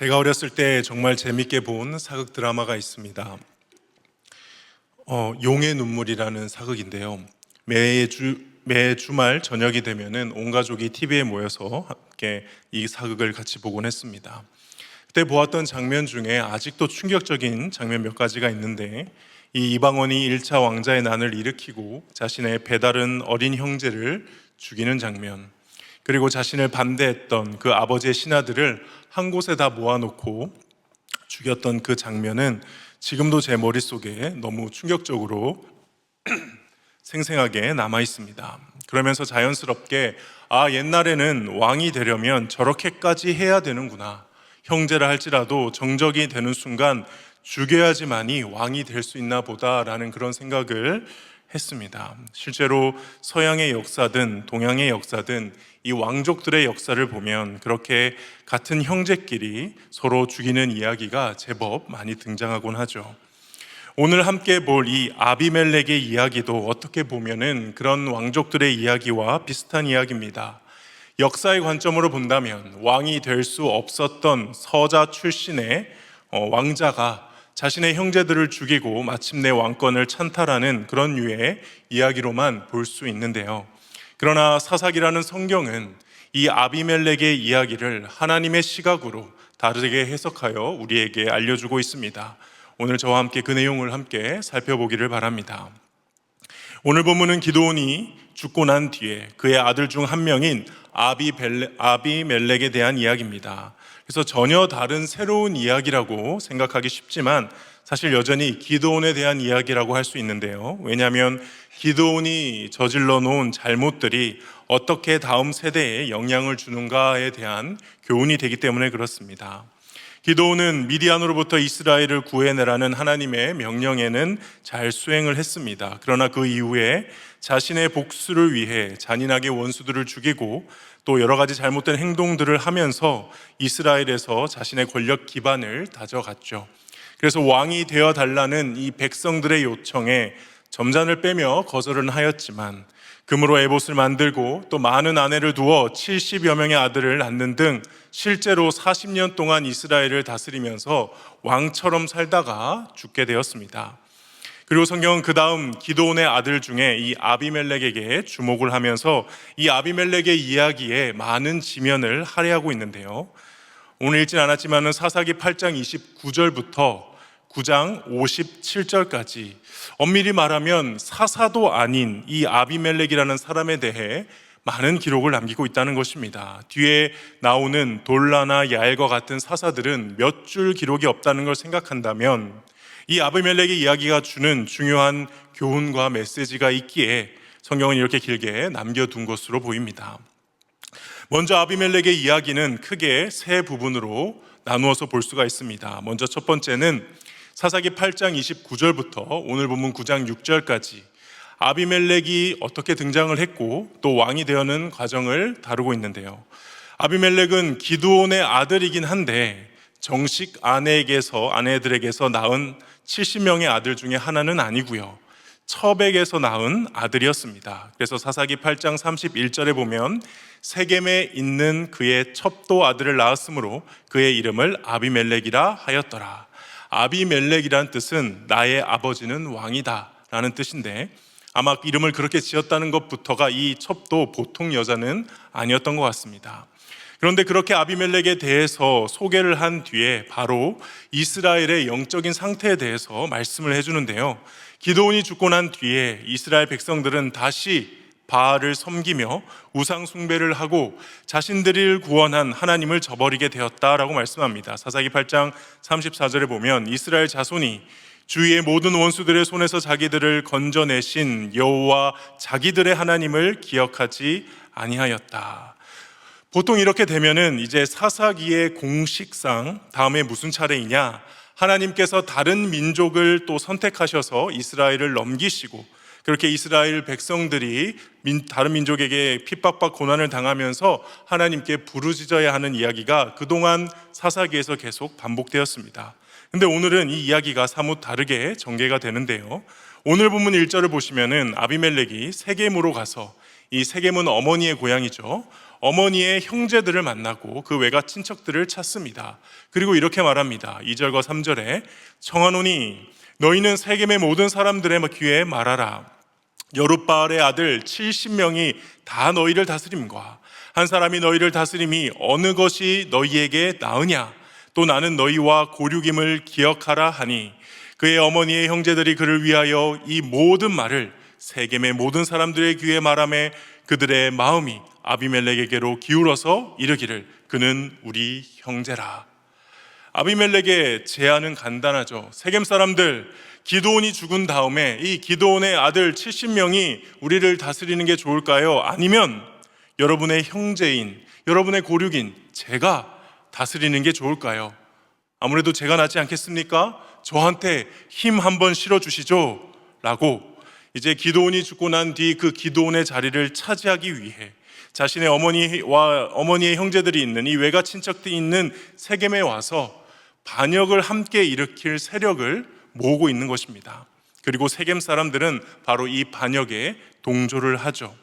제가 어렸을 때 정말 재밌게 본 사극 드라마가 있습니다. 용의 눈물이라는 사극인데요. 매 주말 저녁이 되면은 온 가족이 TV에 모여서 함께 이 사극을 같이 보곤 했습니다. 그때 보았던 장면 중에 아직도 충격적인 장면 몇 가지가 있는데, 이 이방원이 1차 왕자의 난을 일으키고 자신의 배다른 어린 형제를 죽이는 장면, 그리고 자신을 반대했던 그 아버지의 신하들을 한 곳에 다 모아놓고 죽였던 그 장면은 지금도 제 머릿속에 너무 충격적으로 생생하게 남아 있습니다. 그러면서 자연스럽게 옛날에는 왕이 되려면 저렇게까지 해야 되는구나, 형제라 할지라도 정적이 되는 순간 죽여야지만이 왕이 될 수 있나 보다라는 그런 생각을 했습니다. 실제로 서양의 역사든 동양의 역사든 이 왕족들의 역사를 보면 그렇게 같은 형제끼리 서로 죽이는 이야기가 제법 많이 등장하곤 하죠. 오늘 함께 볼 이 아비멜렉의 이야기도 어떻게 보면은 그런 왕족들의 이야기와 비슷한 이야기입니다. 역사의 관점으로 본다면 왕이 될 수 없었던 서자 출신의 왕자가 자신의 형제들을 죽이고 마침내 왕권을 찬탈하는 그런 류의 이야기로만 볼 수 있는데요. 그러나 사사기라는 성경은 이 아비멜렉의 이야기를 하나님의 시각으로 다르게 해석하여 우리에게 알려주고 있습니다. 오늘 저와 함께 그 내용을 함께 살펴보기를 바랍니다. 오늘 본문은 기드온이 죽고 난 뒤에 그의 아들 중 한 명인 아비멜렉에 대한 이야기입니다. 그래서 전혀 다른 새로운 이야기라고 생각하기 쉽지만 사실 여전히 기드온에 대한 이야기라고 할 수 있는데요. 왜냐하면 기드온이 저질러 놓은 잘못들이 어떻게 다음 세대에 영향을 주는가에 대한 교훈이 되기 때문에 그렇습니다. 기드온은 미디안으로부터 이스라엘을 구해내라는 하나님의 명령에는 잘 수행을 했습니다. 그러나 그 이후에 자신의 복수를 위해 잔인하게 원수들을 죽이고 또 여러 가지 잘못된 행동들을 하면서 이스라엘에서 자신의 권력 기반을 다져갔죠. 그래서 왕이 되어달라는 이 백성들의 요청에 점잔을 빼며 거절은 하였지만 금으로 에봇을 만들고 또 많은 아내를 두어 70여 명의 아들을 낳는 등 실제로 40년 동안 이스라엘을 다스리면서 왕처럼 살다가 죽게 되었습니다. 그리고 성경은 그 다음 기드온의 아들 중에 이 아비멜렉에게 주목을 하면서 이 아비멜렉의 이야기에 많은 지면을 할애하고 있는데요. 오늘 읽진 않았지만 사사기 8장 29절부터 9장 57절까지 엄밀히 말하면 사사도 아닌 이 아비멜렉이라는 사람에 대해 많은 기록을 남기고 있다는 것입니다. 뒤에 나오는 돌라나 야엘과 같은 사사들은 몇 줄 기록이 없다는 걸 생각한다면 이 아비멜렉의 이야기가 주는 중요한 교훈과 메시지가 있기에 성경은 이렇게 길게 남겨둔 것으로 보입니다. 먼저 아비멜렉의 이야기는 크게 세 부분으로 나누어서 볼 수가 있습니다. 먼저 첫 번째는 사사기 8장 29절부터 오늘 본문 9장 6절까지 아비멜렉이 어떻게 등장을 했고 또 왕이 되어는 과정을 다루고 있는데요. 아비멜렉은 기드온의 아들이긴 한데 정식 아내들에게서 낳은 70명의 아들 중에 하나는 아니고요, 첩에게서 낳은 아들이었습니다. 그래서 사사기 8장 31절에 보면 세겜에 있는 그의 첩도 아들을 낳았으므로 그의 이름을 아비멜렉이라 하였더라. 아비멜렉이란 뜻은 나의 아버지는 왕이다 라는 뜻인데 아마 이름을 그렇게 지었다는 것부터가 이 첩도 보통 여자는 아니었던 것 같습니다. 그런데 그렇게 아비멜렉에 대해서 소개를 한 뒤에 바로 이스라엘의 영적인 상태에 대해서 말씀을 해주는데요. 기드온이 죽고 난 뒤에 이스라엘 백성들은 다시 바알을 섬기며 우상 숭배를 하고 자신들을 구원한 하나님을 저버리게 되었다라고 말씀합니다. 사사기 8장 34절에 보면 이스라엘 자손이 주위의 모든 원수들의 손에서 자기들을 건져내신 여호와 자기들의 하나님을 기억하지 아니하였다. 보통 이렇게 되면은 이제 사사기의 공식상 다음에 무슨 차례이냐, 하나님께서 다른 민족을 또 선택하셔서 이스라엘을 넘기시고 그렇게 이스라엘 백성들이 다른 민족에게 핍박과 고난을 당하면서 하나님께 부르짖어야 하는 이야기가 그동안 사사기에서 계속 반복되었습니다. 근데 오늘은 이 이야기가 사뭇 다르게 전개가 되는데요. 오늘 본문 1절을 보시면은 아비멜렉이 세겜으로 가서, 이 세겜은 어머니의 고향이죠. 어머니의 형제들을 만나고 그 외가 친척들을 찾습니다. 그리고 이렇게 말합니다. 2절과 3절에 청하노니 너희는 세겜의 모든 사람들의 귀에 말하라. 여룻바알의 아들 70명이 다 너희를 다스림과 한 사람이 너희를 다스림이 어느 것이 너희에게 나으냐? 또 나는 너희와 고륙임을 기억하라 하니 그의 어머니의 형제들이 그를 위하여 이 모든 말을 세겜의 모든 사람들의 귀에 말하매 그들의 마음이 아비멜렉에게로 기울어서 이르기를 그는 우리 형제라. 아비멜렉의 제안은 간단하죠. 세겜 사람들, 기드온이 죽은 다음에 이 기드온의 아들 70명이 우리를 다스리는 게 좋을까요? 아니면 여러분의 형제인, 여러분의 고륙인 제가 다스리는 게 좋을까요? 아무래도 제가 낫지 않겠습니까? 저한테 힘 한번 실어주시죠 라고 이제 기드온이 죽고 난 뒤 그 기드온의 자리를 차지하기 위해 자신의 어머니의 형제들이 있는 이 외가 친척들이 있는 세겜에 와서 반역을 함께 일으킬 세력을 모으고 있는 것입니다. 그리고 세겜 사람들은 바로 이 반역에 동조를 하죠.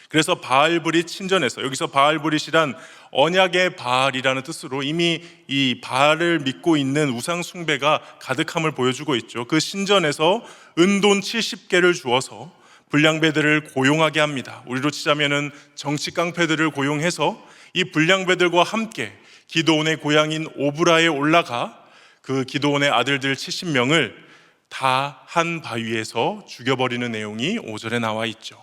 그래서 바알브릿 신전에서, 여기서 바알브릿이란 언약의 바알이라는 뜻으로 이미 이 바알을 믿고 있는 우상 숭배가 가득함을 보여주고 있죠. 그 신전에서 은돈 70개를 주어서 불량배들을 고용하게 합니다. 우리로 치자면은 정치 깡패들을 고용해서 이 불량배들과 함께 기드온의 고향인 오브라에 올라가 그 기드온의 아들들 70명을 다 한 바위에서 죽여버리는 내용이 5절에 나와 있죠.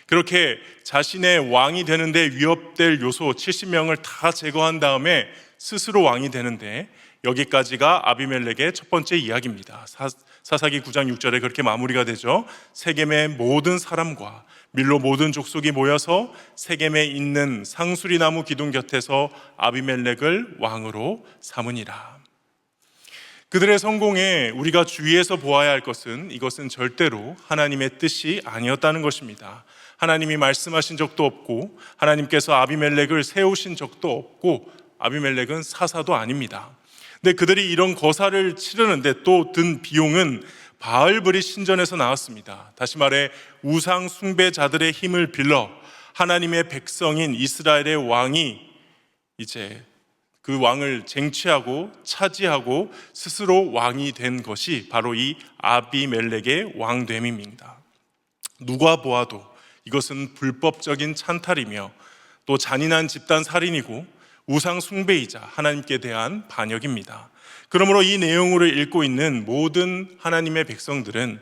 그렇게 자신의 왕이 되는데 위협될 요소 70명을 다 제거한 다음에 스스로 왕이 되는데, 여기까지가 아비멜렉의 첫 번째 이야기입니다. 사사기 9장 6절에 그렇게 마무리가 되죠. 세겜의 모든 사람과 밀로 모든 족속이 모여서 세겜에 있는 상수리 나무 기둥 곁에서 아비멜렉을 왕으로 삼으니라. 그들의 성공에 우리가 주의해서 보아야 할 것은, 이것은 절대로 하나님의 뜻이 아니었다는 것입니다. 하나님이 말씀하신 적도 없고 하나님께서 아비멜렉을 세우신 적도 없고 아비멜렉은 사사도 아닙니다. 근데 그들이 이런 거사를 치르는데 또 든 비용은 바알브릿 신전에서 나왔습니다. 다시 말해 우상 숭배자들의 힘을 빌려 하나님의 백성인 이스라엘의 왕이 이제 그 왕을 쟁취하고 차지하고 스스로 왕이 된 것이 바로 이 아비멜렉의 왕됨입니다. 누가 보아도 이것은 불법적인 찬탈이며 또 잔인한 집단 살인이고 우상 숭배이자 하나님께 대한 반역입니다. 그러므로 이 내용을 읽고 있는 모든 하나님의 백성들은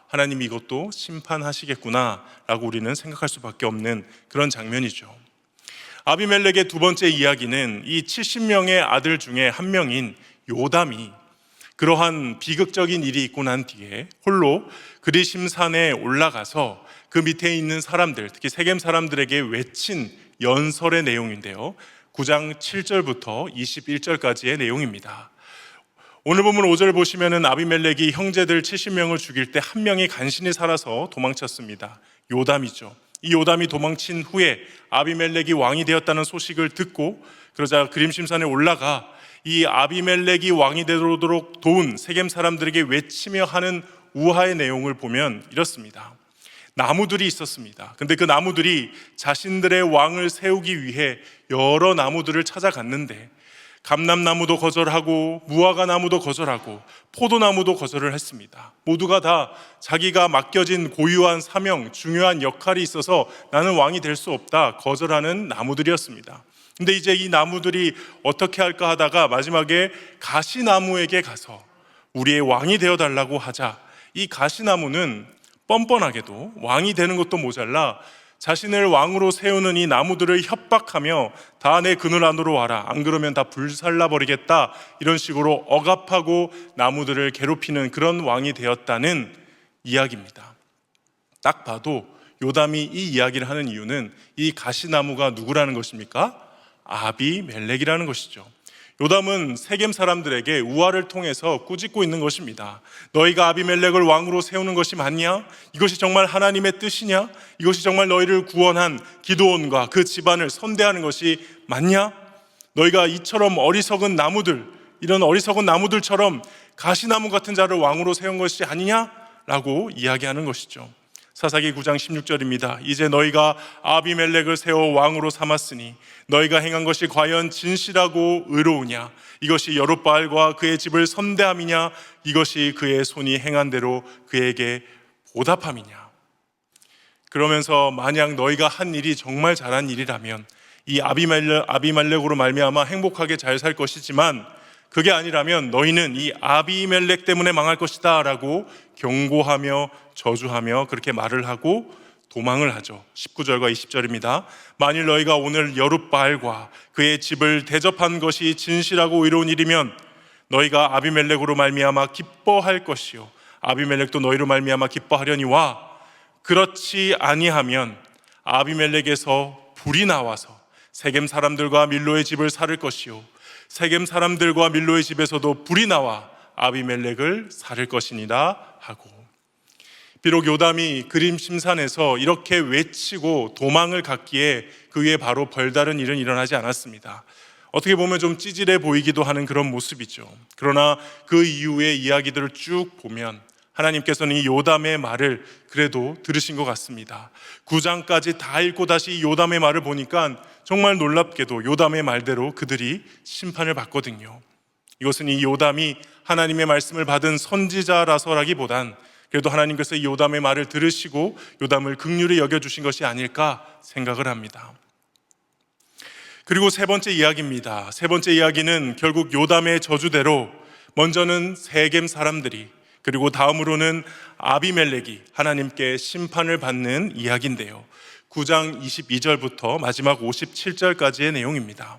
하나님이 이것도 심판하시겠구나 라고 우리는 생각할 수밖에 없는 그런 장면이죠. 아비멜렉의 두 번째 이야기는 이 70명의 아들 중에 한 명인 요담이 그러한 비극적인 일이 있고 난 뒤에 홀로 그리심산에 올라가서 그 밑에 있는 사람들, 특히 세겜 사람들에게 외친 연설의 내용인데요, 9장 7절부터 21절까지의 내용입니다. 오늘 본문 5절 보시면은 아비멜렉이 형제들 70명을 죽일 때 한 명이 간신히 살아서 도망쳤습니다. 요담이죠. 이 요담이 도망친 후에 아비멜렉이 왕이 되었다는 소식을 듣고 그러자 그림심산에 올라가 이 아비멜렉이 왕이 되도록 도운 세겜 사람들에게 외치며 하는 우화의 내용을 보면 이렇습니다. 나무들이 있었습니다. 근데 그 나무들이 자신들의 왕을 세우기 위해 여러 나무들을 찾아갔는데 감람나무도 거절하고 무화과 나무도 거절하고 포도나무도 거절을 했습니다. 모두가 다 자기가 맡겨진 고유한 사명, 중요한 역할이 있어서 나는 왕이 될 수 없다 거절하는 나무들이었습니다. 근데 이제 이 나무들이 어떻게 할까 하다가 마지막에 가시나무에게 가서 우리의 왕이 되어달라고 하자 이 가시나무는 뻔뻔하게도 왕이 되는 것도 모자라 자신을 왕으로 세우는 이 나무들을 협박하며 다 내 그늘 안으로 와라, 안 그러면 다 불살라버리겠다, 이런 식으로 억압하고 나무들을 괴롭히는 그런 왕이 되었다는 이야기입니다. 딱 봐도 요담이 이 이야기를 하는 이유는 이 가시나무가 누구라는 것입니까? 아비멜렉이라는 것이죠. 요담은 세겜 사람들에게 우화를 통해서 꾸짖고 있는 것입니다. 너희가 아비멜렉을 왕으로 세우는 것이 맞냐? 이것이 정말 하나님의 뜻이냐? 이것이 정말 너희를 구원한 기드온과 그 집안을 선대하는 것이 맞냐? 너희가 이처럼 어리석은 나무들, 이런 어리석은 나무들처럼 가시나무 같은 자를 왕으로 세운 것이 아니냐? 라고 이야기하는 것이죠. 사사기 9장 16절입니다. 이제 너희가 아비멜렉을 세워 왕으로 삼았으니 너희가 행한 것이 과연 진실하고 의로우냐? 이것이 여룻바알과 그의 집을 선대함이냐? 이것이 그의 손이 행한 대로 그에게 보답함이냐? 그러면서 만약 너희가 한 일이 정말 잘한 일이라면 이 아비멜렉으로 말미암아 행복하게 잘 살 것이지만 그게 아니라면 너희는 이 아비멜렉 때문에 망할 것이다 라고 경고하며 저주하며 그렇게 말을 하고 도망을 하죠. 19절과 20절입니다. 만일 너희가 오늘 여룻바알과 그의 집을 대접한 것이 진실하고 의로운 일이면 너희가 아비멜렉으로 말미암아 기뻐할 것이요 아비멜렉도 너희로 말미암아 기뻐하려니와 그렇지 아니하면 아비멜렉에서 불이 나와서 세겜 사람들과 밀로의 집을 살을 것이요 세겜 사람들과 밀로의 집에서도 불이 나와 아비멜렉을 살을 것이니라 하고, 비록 요담이 그림 심산에서 이렇게 외치고 도망을 갔기에 그 위에 바로 별다른 일은 일어나지 않았습니다. 어떻게 보면 좀 찌질해 보이기도 하는 그런 모습이죠. 그러나 그 이후의 이야기들을 쭉 보면 하나님께서는 이 요담의 말을 그래도 들으신 것 같습니다. 9장까지 다 읽고 다시 요담의 말을 보니까 정말 놀랍게도 요담의 말대로 그들이 심판을 받거든요. 이것은 이 요담이 하나님의 말씀을 받은 선지자라서라기보단 그래도 하나님께서 이 요담의 말을 들으시고 요담을 긍휼히 여겨주신 것이 아닐까 생각을 합니다. 그리고 세 번째 이야기입니다. 세 번째 이야기는 결국 요담의 저주대로 먼저는 세겜 사람들이 그리고 다음으로는 아비멜렉이 하나님께 심판을 받는 이야기인데요. 9장 22절부터 마지막 57절까지의 내용입니다.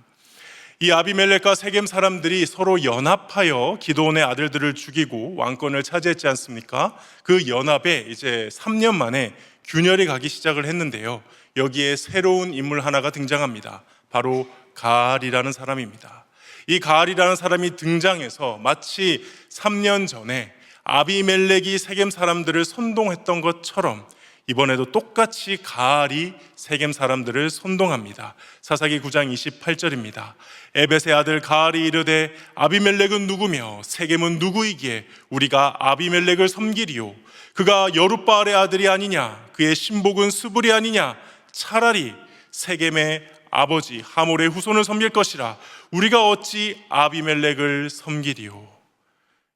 이 아비멜렉과 세겜 사람들이 서로 연합하여 기드온의 아들들을 죽이고 왕권을 차지했지 않습니까? 그 연합에 이제 3년 만에 균열이 가기 시작을 했는데요. 여기에 새로운 인물 하나가 등장합니다. 바로 가알이라는 사람입니다. 이 가알이라는 사람이 등장해서 마치 3년 전에 아비멜렉이 세겜 사람들을 선동했던 것처럼 이번에도 똑같이 가알이 세겜 사람들을 선동합니다. 사사기 9장 28절입니다. 에벳의 아들 가알이 이르되 아비멜렉은 누구며 세겜은 누구이기에 우리가 아비멜렉을 섬기리요? 그가 여룻바알의 아들이 아니냐? 그의 신복은 스불이 아니냐? 차라리 세겜의 아버지 하몰의 후손을 섬길 것이라. 우리가 어찌 아비멜렉을 섬기리요?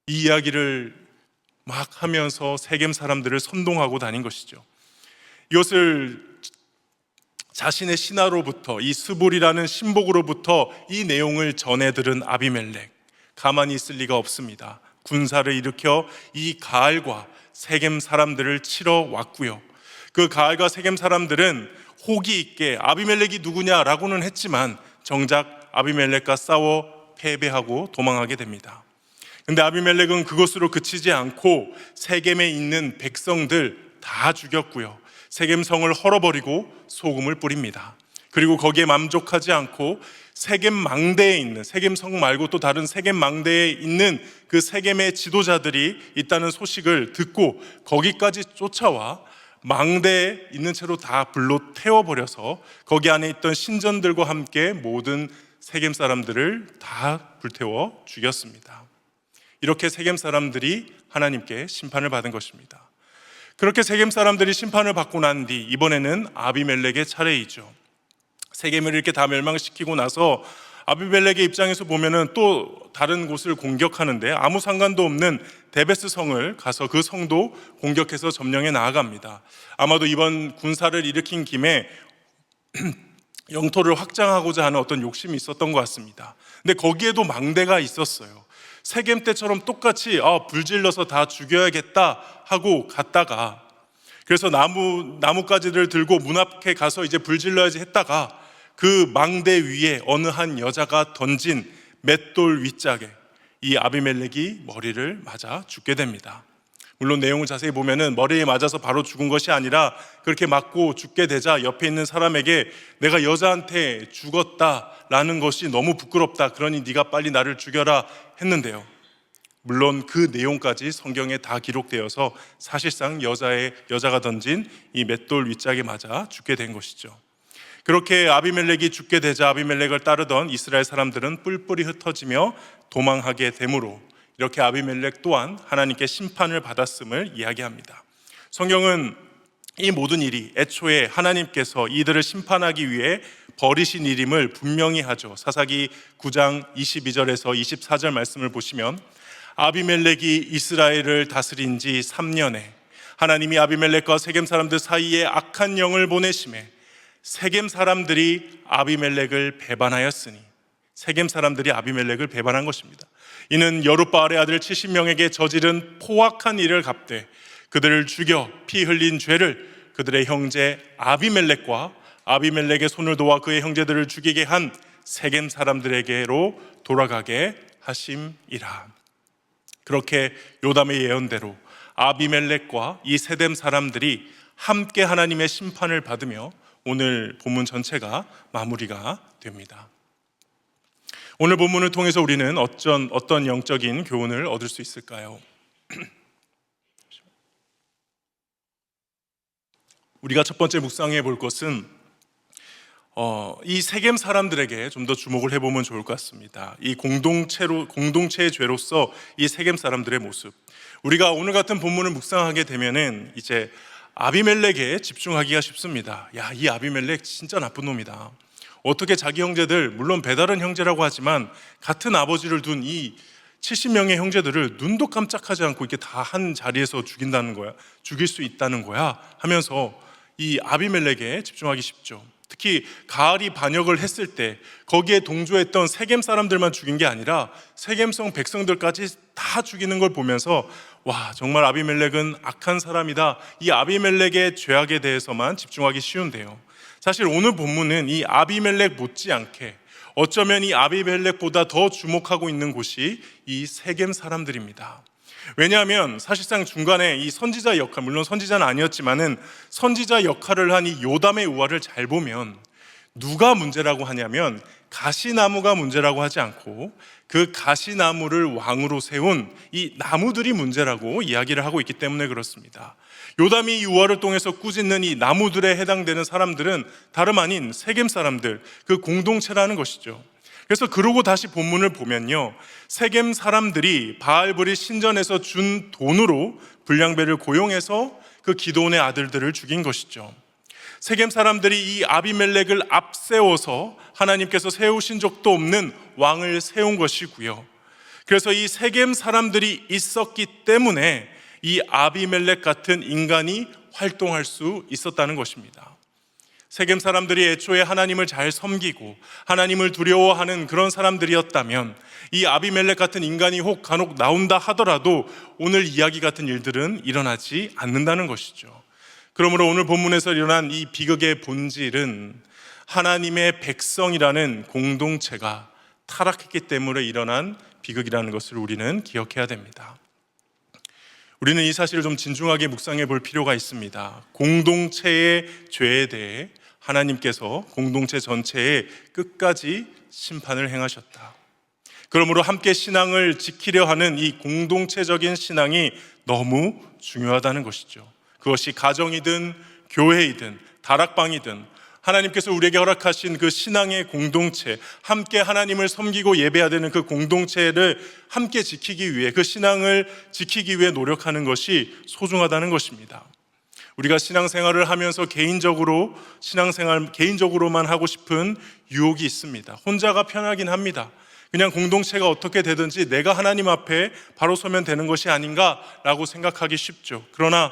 이 이야기를 막 하면서 세겜 사람들을 선동하고 다닌 것이죠. 이것을 자신의 신하로부터 이 스불이라는 신복으로부터 이 내용을 전해 들은 아비멜렉 가만히 있을 리가 없습니다. 군사를 일으켜 이 가알과 세겜 사람들을 치러 왔고요. 그 가알과 세겜 사람들은 호기 있게 아비멜렉이 누구냐라고는 했지만 정작 아비멜렉과 싸워 패배하고 도망하게 됩니다. 근데 아비멜렉은 그것으로 그치지 않고 세겜에 있는 백성들 다 죽였고요. 세겜 성을 헐어버리고 소금을 뿌립니다. 그리고 거기에 만족하지 않고 세겜 망대에 있는, 세겜 성 말고 또 다른 세겜 망대에 있는 그 세겜의 지도자들이 있다는 소식을 듣고 거기까지 쫓아와 망대에 있는 채로 다 불로 태워버려서 거기 안에 있던 신전들과 함께 모든 세겜 사람들을 다 불태워 죽였습니다. 이렇게 세겜 사람들이 하나님께 심판을 받은 것입니다. 그렇게 세겜 사람들이 심판을 받고 난 뒤 이번에는 아비멜렉의 차례이죠. 세겜을 이렇게 다 멸망시키고 나서 아비멜렉의 입장에서 보면은 또 다른 곳을 공격하는데 아무 상관도 없는 데베스 성을 가서 그 성도 공격해서 점령해 나아갑니다. 아마도 이번 군사를 일으킨 김에 영토를 확장하고자 하는 어떤 욕심이 있었던 것 같습니다. 근데 거기에도 망대가 있었어요. 세겜 때처럼 똑같이 불질러서 다 죽여야겠다 하고 갔다가, 그래서 나뭇가지를 들고 문 앞에 가서 이제 불질러야지 했다가 그 망대 위에 어느 한 여자가 던진 맷돌 윗짝에 이 아비멜렉이 머리를 맞아 죽게 됩니다. 물론 내용을 자세히 보면은 머리에 맞아서 바로 죽은 것이 아니라 그렇게 맞고 죽게 되자 옆에 있는 사람에게 내가 여자한테 죽었다라는 것이 너무 부끄럽다, 그러니 네가 빨리 나를 죽여라 했는데요. 물론 그 내용까지 성경에 다 기록되어서 사실상 여자가 던진 이 맷돌 윗짝에 맞아 죽게 된 것이죠. 그렇게 아비멜렉이 죽게 되자 아비멜렉을 따르던 이스라엘 사람들은 뿔뿔이 흩어지며 도망하게 되므로 이렇게 아비멜렉 또한 하나님께 심판을 받았음을 이야기합니다. 성경은 이 모든 일이 애초에 하나님께서 이들을 심판하기 위해 버리신 일임을 분명히 하죠. 사사기 9장 22절에서 24절 말씀을 보시면 아비멜렉이 이스라엘을 다스린 지 3년에 하나님이 아비멜렉과 세겜 사람들 사이에 악한 영을 보내심에 세겜 사람들이 아비멜렉을 배반하였으니, 세겜 사람들이 아비멜렉을 배반한 것입니다. 이는 여룻바알의 아들 70명에게 저지른 포악한 일을 갚되 그들을 죽여 피 흘린 죄를 그들의 형제 아비멜렉과 아비멜렉의 손을 도와 그의 형제들을 죽이게 한 세겜 사람들에게로 돌아가게 하심이라. 그렇게 요담의 예언대로 아비멜렉과 이 세겜 사람들이 함께 하나님의 심판을 받으며 오늘 본문 전체가 마무리가 됩니다. 오늘 본문을 통해서 우리는 어떤 영적인 교훈을 얻을 수 있을까요? 우리가 첫 번째 묵상해 볼 것은 이 세겜 사람들에게 좀 더 주목을 해보면 좋을 것 같습니다. 이 공동체의 죄로서 이 세겜 사람들의 모습, 우리가 오늘 같은 본문을 묵상하게 되면은 이제 아비멜렉에 집중하기가 쉽습니다. 야, 이 아비멜렉 진짜 나쁜 놈이다. 어떻게 자기 형제들, 물론 배다른 형제라고 하지만 같은 아버지를 둔 이 70명의 형제들을 눈도 깜짝하지 않고 이렇게 다 한 자리에서 죽인다는 거야, 죽일 수 있다는 거야 하면서 이 아비멜렉에 집중하기 쉽죠. 특히 가알이 반역을 했을 때 거기에 동조했던 세겜 사람들만 죽인 게 아니라 세겜성 백성들까지 다 죽이는 걸 보면서 와, 정말 아비멜렉은 악한 사람이다, 이 아비멜렉의 죄악에 대해서만 집중하기 쉬운데요, 사실 오늘 본문은 이 아비멜렉 못지않게 어쩌면 이 아비멜렉보다 더 주목하고 있는 곳이 이 세겜 사람들입니다. 왜냐하면 사실상 중간에 이 선지자 역할, 물론 선지자는 아니었지만은 선지자 역할을 한 이 요담의 우화를 잘 보면 누가 문제라고 하냐면 가시나무가 문제라고 하지 않고 그 가시나무를 왕으로 세운 이 나무들이 문제라고 이야기를 하고 있기 때문에 그렇습니다. 요담이 이 우화를 통해서 꾸짖는 이 나무들에 해당되는 사람들은 다름 아닌 세겜 사람들, 그 공동체라는 것이죠. 그래서 그러고 다시 본문을 보면요, 세겜 사람들이 바알브리 신전에서 준 돈으로 불량배를 고용해서 그 기드온의 아들들을 죽인 것이죠. 세겜 사람들이 이 아비멜렉을 앞세워서 하나님께서 세우신 적도 없는 왕을 세운 것이고요. 그래서 이 세겜 사람들이 있었기 때문에 이 아비멜렉 같은 인간이 활동할 수 있었다는 것입니다. 세겜 사람들이 애초에 하나님을 잘 섬기고 하나님을 두려워하는 그런 사람들이었다면 이 아비멜렉 같은 인간이 혹 간혹 나온다 하더라도 오늘 이야기 같은 일들은 일어나지 않는다는 것이죠. 그러므로 오늘 본문에서 일어난 이 비극의 본질은 하나님의 백성이라는 공동체가 타락했기 때문에 일어난 비극이라는 것을 우리는 기억해야 됩니다. 우리는 이 사실을 좀 진중하게 묵상해 볼 필요가 있습니다. 공동체의 죄에 대해 하나님께서 공동체 전체에 끝까지 심판을 행하셨다. 그러므로 함께 신앙을 지키려 하는 이 공동체적인 신앙이 너무 중요하다는 것이죠. 그것이 가정이든 교회이든 다락방이든 하나님께서 우리에게 허락하신 그 신앙의 공동체, 함께 하나님을 섬기고 예배해야 되는 그 공동체를 함께 지키기 위해, 그 신앙을 지키기 위해 노력하는 것이 소중하다는 것입니다. 우리가 신앙생활을 하면서 개인적으로만 하고 싶은 유혹이 있습니다. 혼자가 편하긴 합니다. 그냥 공동체가 어떻게 되든지 내가 하나님 앞에 바로 서면 되는 것이 아닌가라고 생각하기 쉽죠. 그러나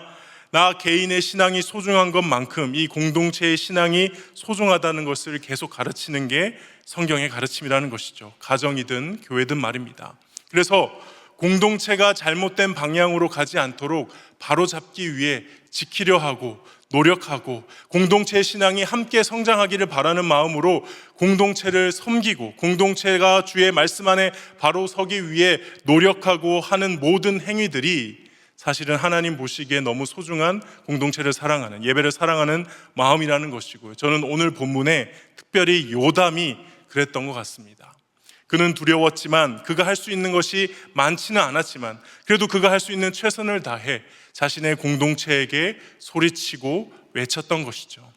나 개인의 신앙이 소중한 것만큼 이 공동체의 신앙이 소중하다는 것을 계속 가르치는 게 성경의 가르침이라는 것이죠. 가정이든 교회든 말입니다. 그래서 공동체가 잘못된 방향으로 가지 않도록 바로잡기 위해 지키려 하고 노력하고 공동체의 신앙이 함께 성장하기를 바라는 마음으로 공동체를 섬기고 공동체가 주의 말씀 안에 바로 서기 위해 노력하고 하는 모든 행위들이 사실은 하나님 보시기에 너무 소중한 공동체를 사랑하는, 예배를 사랑하는 마음이라는 것이고요. 저는 오늘 본문에 특별히 요담이 그랬던 것 같습니다. 그는 두려웠지만, 그가 할 수 있는 것이 많지는 않았지만 그래도 그가 할 수 있는 최선을 다해 자신의 공동체에게 소리치고 외쳤던 것이죠.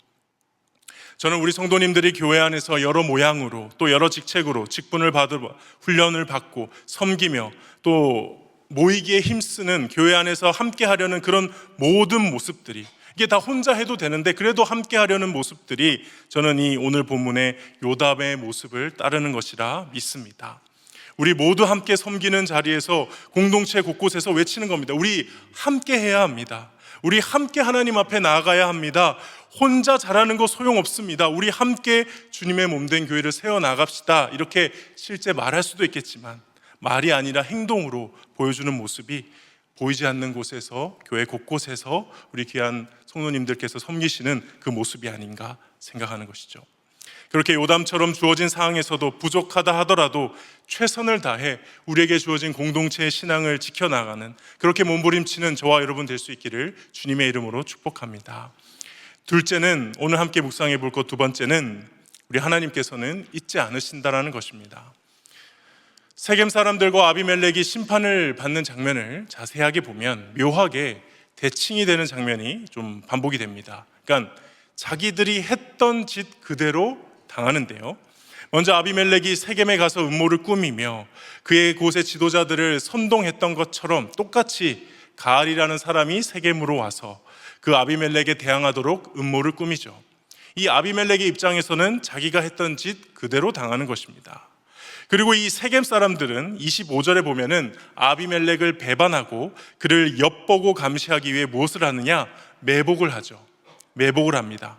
저는 우리 성도님들이 교회 안에서 여러 모양으로 또 여러 직책으로 직분을 받고 훈련을 받고 섬기며 또 모이기에 힘쓰는 교회 안에서 함께 하려는 그런 모든 모습들이, 이게 다 혼자 해도 되는데 그래도 함께 하려는 모습들이 저는 이 오늘 본문의 요담의 모습을 따르는 것이라 믿습니다. 우리 모두 함께 섬기는 자리에서 공동체 곳곳에서 외치는 겁니다. 우리 함께 해야 합니다. 우리 함께 하나님 앞에 나아가야 합니다. 혼자 잘하는 거 소용없습니다. 우리 함께 주님의 몸된 교회를 세워나갑시다. 이렇게 실제 말할 수도 있겠지만 말이 아니라 행동으로 보여주는 모습이 보이지 않는 곳에서, 교회 곳곳에서 우리 귀한 성도님들께서 섬기시는 그 모습이 아닌가 생각하는 것이죠. 그렇게 요담처럼 주어진 상황에서도 부족하다 하더라도 최선을 다해 우리에게 주어진 공동체의 신앙을 지켜나가는, 그렇게 몸부림치는 저와 여러분 될 수 있기를 주님의 이름으로 축복합니다. 둘째는, 오늘 함께 묵상해 볼 것 두 번째는, 우리 하나님께서는 잊지 않으신다라는 것입니다. 세겜 사람들과 아비멜렉이 심판을 받는 장면을 자세하게 보면 묘하게 대칭이 되는 장면이 좀 반복이 됩니다. 그러니까 자기들이 했던 짓 그대로 당하는데요. 먼저 아비멜렉이 세겜에 가서 음모를 꾸미며 그의 곳의 지도자들을 선동했던 것처럼 똑같이 가알이라는 사람이 세겜으로 와서 그 아비멜렉에 대항하도록 음모를 꾸미죠. 이 아비멜렉의 입장에서는 자기가 했던 짓 그대로 당하는 것입니다. 그리고 이 세겜 사람들은 25절에 보면은 아비멜렉을 배반하고 그를 엿보고 감시하기 위해 무엇을 하느냐? 매복을 하죠. 매복을 합니다.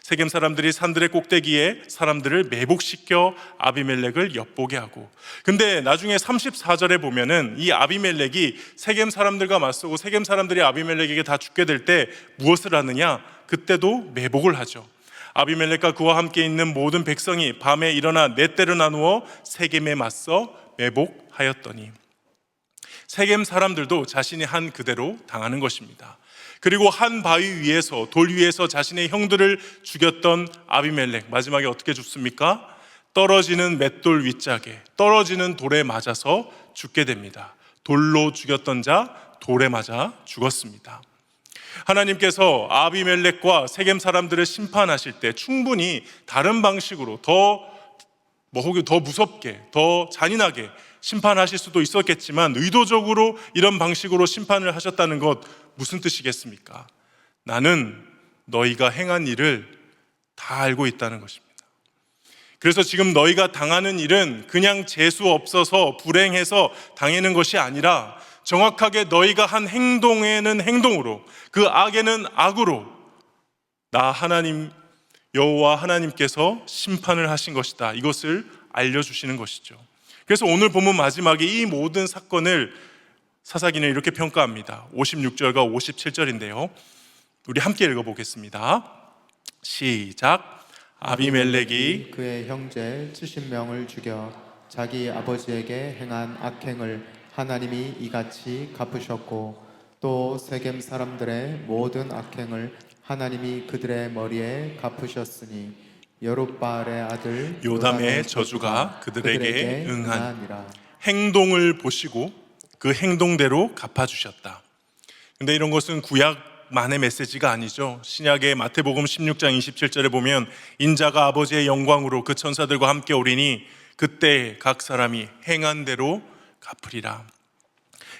세겜 사람들이 산들의 꼭대기에 사람들을 매복시켜 아비멜렉을 엿보게 하고, 근데 나중에 34절에 보면은 이 아비멜렉이 세겜 사람들과 맞서고 세겜 사람들이 아비멜렉에게 다 죽게 될 때 무엇을 하느냐? 그때도 매복을 하죠. 아비멜렉과 그와 함께 있는 모든 백성이 밤에 일어나 네 때로 나누어 세겜에 맞서 매복하였더니, 세겜 사람들도 자신이 한 그대로 당하는 것입니다. 그리고 한 바위 위에서, 돌 위에서 자신의 형들을 죽였던 아비멜렉, 마지막에 어떻게 죽습니까? 떨어지는 맷돌 윗짝에, 떨어지는 돌에 맞아서 죽게 됩니다. 돌로 죽였던 자 돌에 맞아 죽었습니다. 하나님께서 아비멜렉과 세겜 사람들을 심판하실 때 충분히 다른 방식으로 더 무섭게, 더 잔인하게 심판하실 수도 있었겠지만 의도적으로 이런 방식으로 심판을 하셨다는 것, 무슨 뜻이겠습니까? 나는 너희가 행한 일을 다 알고 있다는 것입니다. 그래서 지금 너희가 당하는 일은 그냥 재수 없어서 불행해서 당하는 것이 아니라 정확하게 너희가 한 행동에는 행동으로, 그 악에는 악으로 나 하나님 여호와 하나님께서 심판을 하신 것이다. 이것을 알려주시는 것이죠. 그래서 오늘 본문 마지막에 이 모든 사건을 사사기는 이렇게 평가합니다. 56절과 57절인데요. 우리 함께 읽어보겠습니다. 시작. 아비멜렉이 그의 형제 70명을 죽여 자기 아버지에게 행한 악행을 하나님이 이같이 갚으셨고, 또 세겜 사람들의 모든 악행을 하나님이 그들의 머리에 갚으셨으니 여룻바알의 아들 요담의 저주가 그들에게 응하니라. 행동을 보시고 그 행동대로 갚아주셨다. 근데 이런 것은 구약만의 메시지가 아니죠. 신약의 마태복음 16장 27절에 보면 인자가 아버지의 영광으로 그 천사들과 함께 오리니 그때 각 사람이 행한 대로 갚으리라.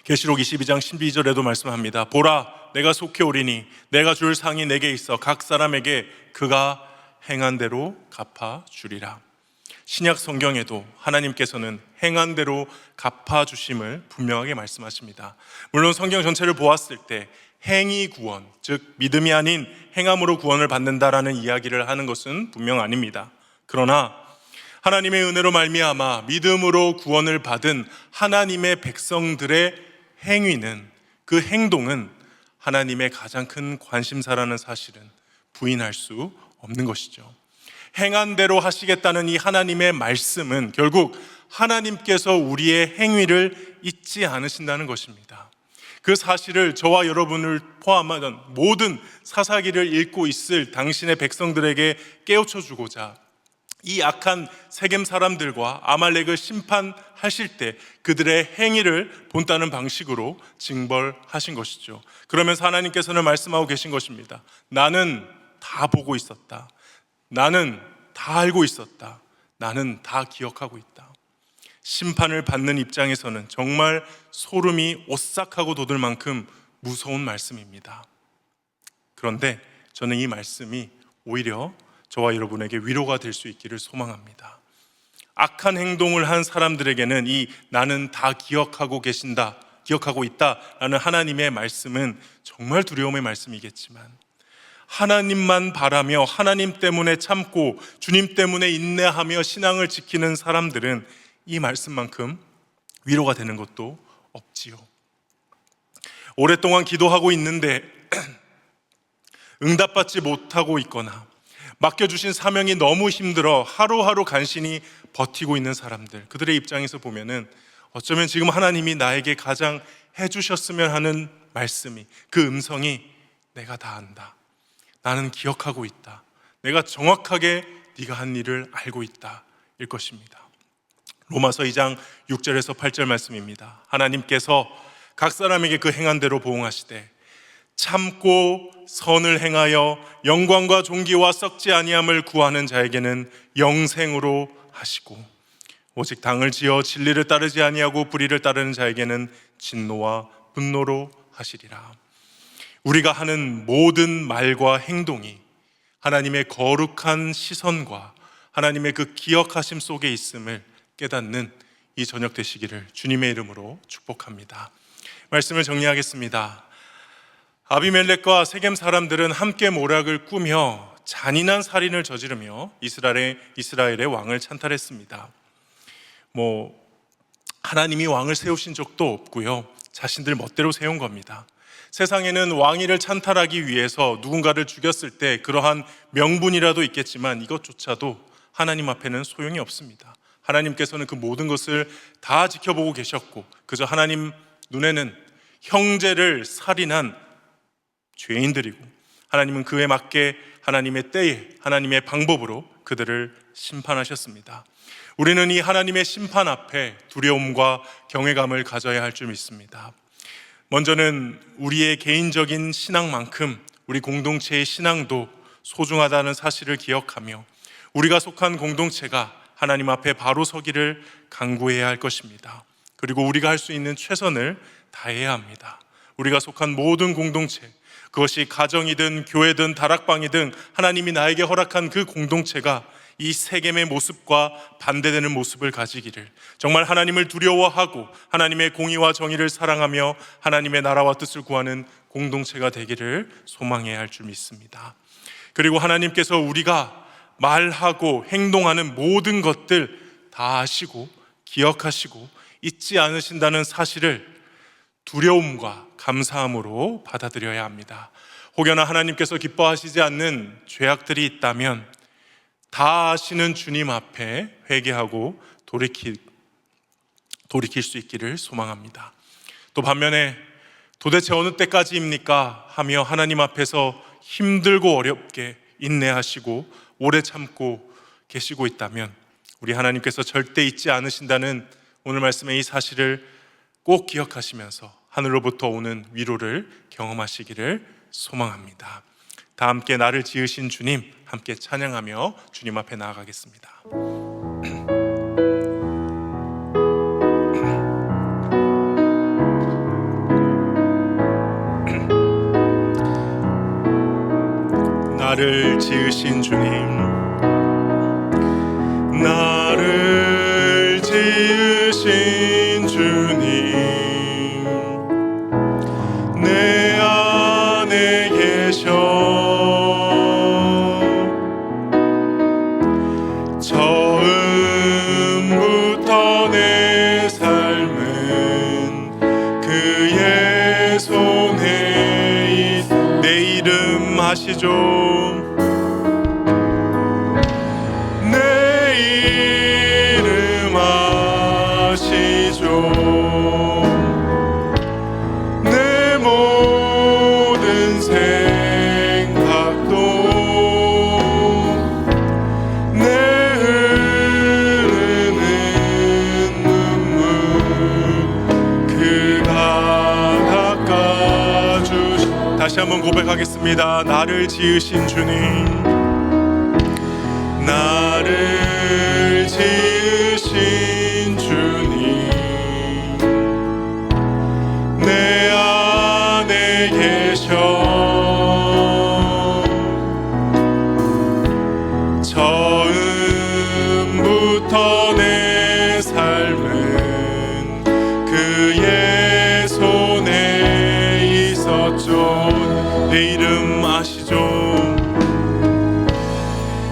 계시록 22장 12절에도 말씀합니다. 보라, 내가 속해 오리니 내가 줄 상이 내게 있어 각 사람에게 그가 행한 대로 갚아주리라. 신약 성경에도 하나님께서는 행한 대로 갚아주심을 분명하게 말씀하십니다. 물론 성경 전체를 보았을 때 행위 구원, 즉 믿음이 아닌 행함으로 구원을 받는다라는 이야기를 하는 것은 분명 아닙니다. 그러나 하나님의 은혜로 말미암아 믿음으로 구원을 받은 하나님의 백성들의 행위는, 그 행동은 하나님의 가장 큰 관심사라는 사실은 부인할 수 없는 것이죠. 행한 대로 하시겠다는 이 하나님의 말씀은 결국 하나님께서 우리의 행위를 잊지 않으신다는 것입니다. 그 사실을 저와 여러분을 포함한 모든 사사기를 읽고 있을 당신의 백성들에게 깨우쳐 주고자 이 악한 세겜 사람들과 아말렉을 심판하실 때 그들의 행위를 본다는 방식으로 징벌하신 것이죠. 그러면서 하나님께서는 말씀하고 계신 것입니다. 나는 다 보고 있었다. 나는 다 알고 있었다. 나는 다 기억하고 있다. 심판을 받는 입장에서는 정말 소름이 오싹하고 돋을 만큼 무서운 말씀입니다. 그런데 저는 이 말씀이 오히려 저와 여러분에게 위로가 될 수 있기를 소망합니다. 악한 행동을 한 사람들에게는 이 나는 다 기억하고 있다라는 하나님의 말씀은 정말 두려움의 말씀이겠지만, 하나님만 바라며 하나님 때문에 참고 주님 때문에 인내하며 신앙을 지키는 사람들은 이 말씀만큼 위로가 되는 것도 없지요. 오랫동안 기도하고 있는데 응답받지 못하고 있거나 맡겨주신 사명이 너무 힘들어 하루하루 간신히 버티고 있는 사람들, 그들의 입장에서 보면은 어쩌면 지금 하나님이 나에게 가장 해주셨으면 하는 말씀이, 그 음성이 내가 다 안다, 나는 기억하고 있다, 내가 정확하게 네가 한 일을 알고 있다 일 것입니다. 로마서 2장 6절에서 8절 말씀입니다. 하나님께서 각 사람에게 그 행한 대로 보응하시되 참고 선을 행하여 영광과 존귀와 썩지 아니함을 구하는 자에게는 영생으로 하시고, 오직 당을 지어 진리를 따르지 아니하고 불의를 따르는 자에게는 진노와 분노로 하시리라. 우리가 하는 모든 말과 행동이 하나님의 거룩한 시선과 하나님의 그 기억하심 속에 있음을 깨닫는 이 저녁 되시기를 주님의 이름으로 축복합니다. 말씀을 정리하겠습니다. 아비멜렉과 세겜 사람들은 함께 모략을 꾸며 잔인한 살인을 저지르며 이스라엘의 왕을 찬탈했습니다. 하나님이 왕을 세우신 적도 없고요, 자신들 멋대로 세운 겁니다. 세상에는 왕위를 찬탈하기 위해서 누군가를 죽였을 때 그러한 명분이라도 있겠지만 이것조차도 하나님 앞에는 소용이 없습니다. 하나님께서는 그 모든 것을 다 지켜보고 계셨고, 그저 하나님 눈에는 형제를 살인한 죄인들이고, 하나님은 그에 맞게 하나님의 때에 하나님의 방법으로 그들을 심판하셨습니다. 우리는 이 하나님의 심판 앞에 두려움과 경외감을 가져야 할 줄 믿습니다. 먼저는 우리의 개인적인 신앙만큼 우리 공동체의 신앙도 소중하다는 사실을 기억하며 우리가 속한 공동체가 하나님 앞에 바로 서기를 간구해야 할 것입니다. 그리고 우리가 할 수 있는 최선을 다해야 합니다. 우리가 속한 모든 공동체, 그것이 가정이든 교회든 다락방이든 하나님이 나에게 허락한 그 공동체가 이 세겜의 모습과 반대되는 모습을 가지기를, 정말 하나님을 두려워하고 하나님의 공의와 정의를 사랑하며 하나님의 나라와 뜻을 구하는 공동체가 되기를 소망해야 할 줄 믿습니다. 그리고 하나님께서 우리가 말하고 행동하는 모든 것들 다 아시고 기억하시고 잊지 않으신다는 사실을 두려움과 감사함으로 받아들여야 합니다. 혹여나 하나님께서 기뻐하시지 않는 죄악들이 있다면 다 아시는 주님 앞에 회개하고 돌이킬 수 있기를 소망합니다. 또 반면에 도대체 어느 때까지입니까 하며 하나님 앞에서 힘들고 어렵게 인내하시고 오래 참고 계시고 있다면 우리 하나님께서 절대 잊지 않으신다는 오늘 말씀의 이 사실을 꼭 기억하시면서 하늘로부터 오는 위로를 경험하시기를 소망합니다. 다 함께 나를 지으신 주님 함께 찬양하며 주님 앞에 나아가겠습니다. 나를 지으신 주님, 나를 지으신 주님, 내 안에 계셔 처음부터 내 삶은 그의 손에 내 이름 아시죠? 내 모든 생각도 내 흐르는 눈물 그가 닦아주시. 다시 한번 고백하겠습니다. 나를 지으신 주님, 나를 지으신 주님, 내 안에 계셔 그의 손에 있었죠. 내 이름 아시죠?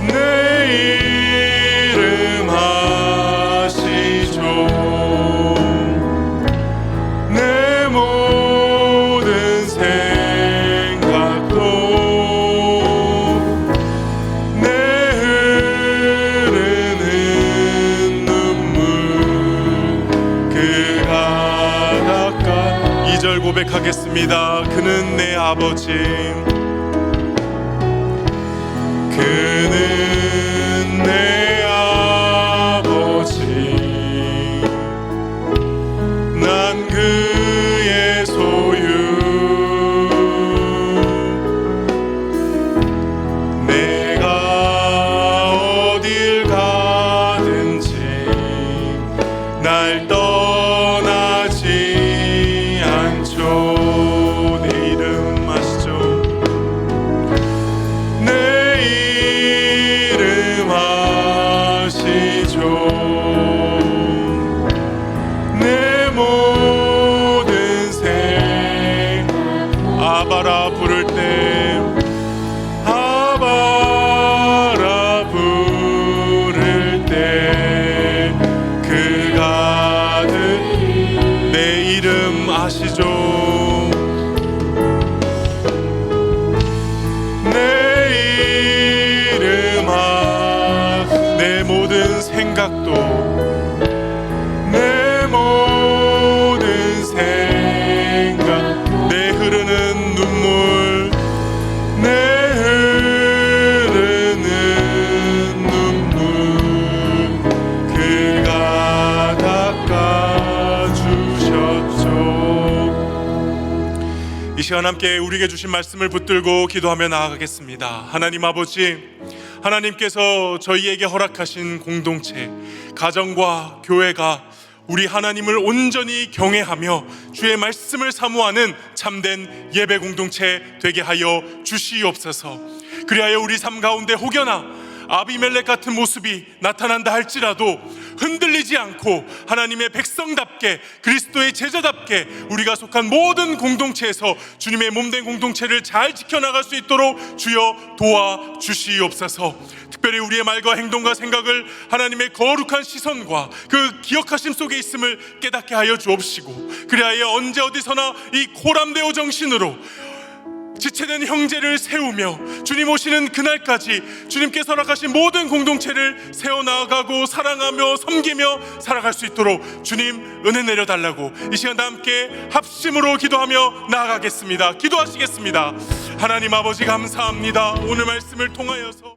내 이름 아시죠? 내 모든 생각도 내 흐르는 눈물 그가 닦아. 2절 고백하겠습니다. 그는 내 아버지, 그는 내 아버지, 난 그의 소유, 내가 어딜 가든지 날 떠나지 않죠. 내 이름 아시죠? 내 이름 아시죠? 내 모든 아바라 부를 때, 아바라 부를 때 그가 내 이름 아시죠? 내 이름 내 모든 생각도 내 모든 생각 내 흐르는 눈물 내 흐르는 눈물 그가 닦아주셨죠. 이 시간 함께 우리에게 주신 말씀을 붙들고 기도하며 나아가겠습니다. 하나님 아버지, 하나님께서 저희에게 허락하신 공동체, 가정과 교회가 우리 하나님을 온전히 경외하며 주의 말씀을 사모하는 참된 예배 공동체 되게 하여 주시옵소서. 그리하여 우리 삶 가운데 혹여나 아비멜렉 같은 모습이 나타난다 할지라도 흔들리지 않고 하나님의 백성답게 그리스도의 제자답게 우리가 속한 모든 공동체에서 주님의 몸된 공동체를 잘 지켜나갈 수 있도록 주여 도와주시옵소서. 특별히 우리의 말과 행동과 생각을 하나님의 거룩한 시선과 그 기억하심 속에 있음을 깨닫게 하여 주옵시고, 그리하여 언제 어디서나 이 고람되어 정신으로 지체된 형제를 세우며 주님 오시는 그날까지 주님께서 허락하신 모든 공동체를 세워나가고 사랑하며 섬기며 살아갈 수 있도록 주님 은혜 내려달라고 이 시간 다 함께 합심으로 기도하며 나아가겠습니다. 기도하시겠습니다. 하나님 아버지 감사합니다. 오늘 말씀을 통하여서